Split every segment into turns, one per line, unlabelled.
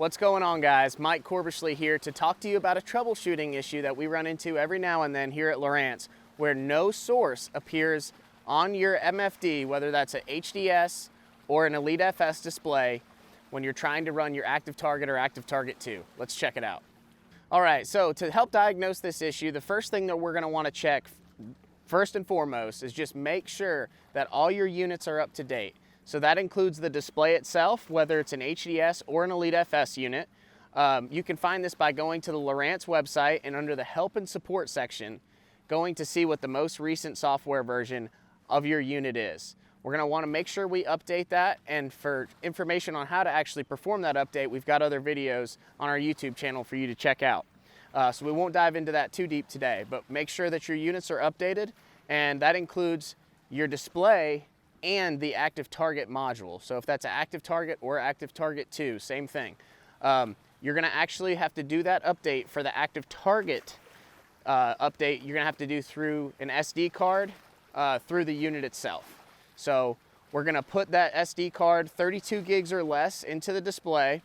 What's going on, guys? Mike Corbishley here to talk to you about a troubleshooting issue that we run into every now and then here at Lowrance, where no source appears on your MFD, whether that's an HDS or an Elite FS display, when you're trying to run your ActiveTarget or ActiveTarget 2. Let's check it out. All right, so to help diagnose this issue, the first thing that we're going to want to check first and foremost is just make sure that all your units are up to date. So that includes the display itself, whether it's an HDS or an Elite FS unit. You can find this by going to the Lowrance website and under the help and support section, going to see what the most recent software version of your unit is. We're gonna wanna make sure we update that, and for information on how to actually perform that update, we've got other videos on our YouTube channel for you to check out. So we won't dive into that too deep today, but make sure that your units are updated, and that includes your display and the ActiveTarget module. So if that's an ActiveTarget or ActiveTarget 2, same thing. You're gonna actually have to do that update for the ActiveTarget update. You're gonna have to do through an SD card through the unit itself. So we're gonna put that SD card 32 gigs or less into the display,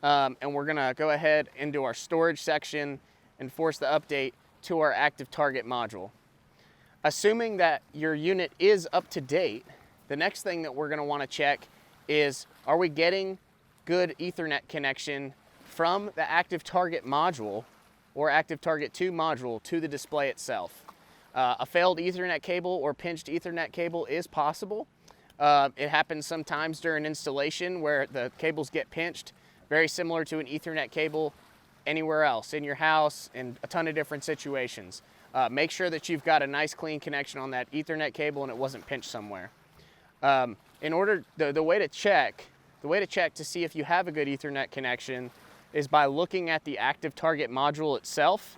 and we're gonna go ahead into our storage section and force the update to our ActiveTarget module. Assuming that your unit is up to date, the next thing that we're going to want to check is, are we getting good Ethernet connection from the ActiveTarget module or ActiveTarget 2 module to the display itself? A failed Ethernet cable or pinched Ethernet cable is possible. It happens sometimes during installation where the cables get pinched, very similar to an Ethernet cable anywhere else in your house in a ton of different situations. Make sure that you've got a nice clean connection on that Ethernet cable and it wasn't pinched somewhere. The way to check to see if you have a good Ethernet connection is by looking at the ActiveTarget module itself,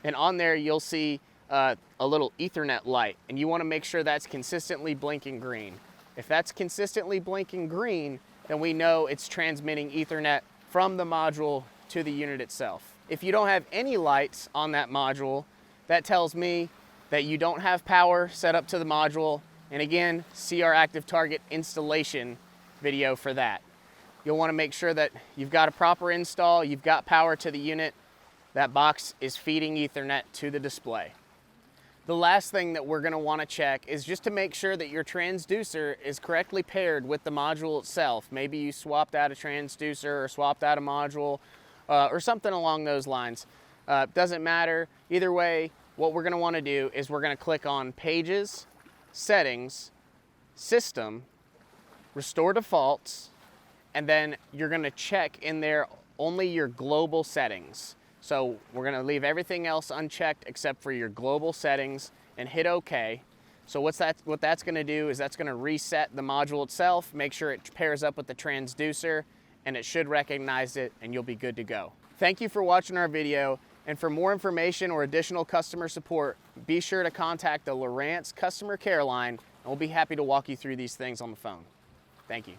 and on there you'll see a little Ethernet light, and you want to make sure that's consistently blinking green. If that's consistently blinking green, then we know it's transmitting Ethernet from the module to the unit itself. If you don't have any lights on that module, that tells me that you don't have power set up to the module. And again, see our ActiveTarget installation video for that. You'll want to make sure that you've got a proper install, you've got power to the unit, that box is feeding Ethernet to the display. The last thing that we're going to want to check is just to make sure that your transducer is correctly paired with the module itself. Maybe you swapped out a transducer or swapped out a module or something along those lines. Doesn't matter. Either way, what we're going to want to do is we're going to click on Pages, Settings, System, Restore Defaults, and then you're going to check in there only your global settings. So we're going to leave everything else unchecked except for your global settings and hit OK. So what that's going to do is that's going to reset the module itself, make sure it pairs up with the transducer, and it should recognize it, and you'll be good to go. Thank you for watching our video. And for more information or additional customer support, be sure to contact the Lowrance customer care line, and we'll be happy to walk you through these things on the phone. Thank you.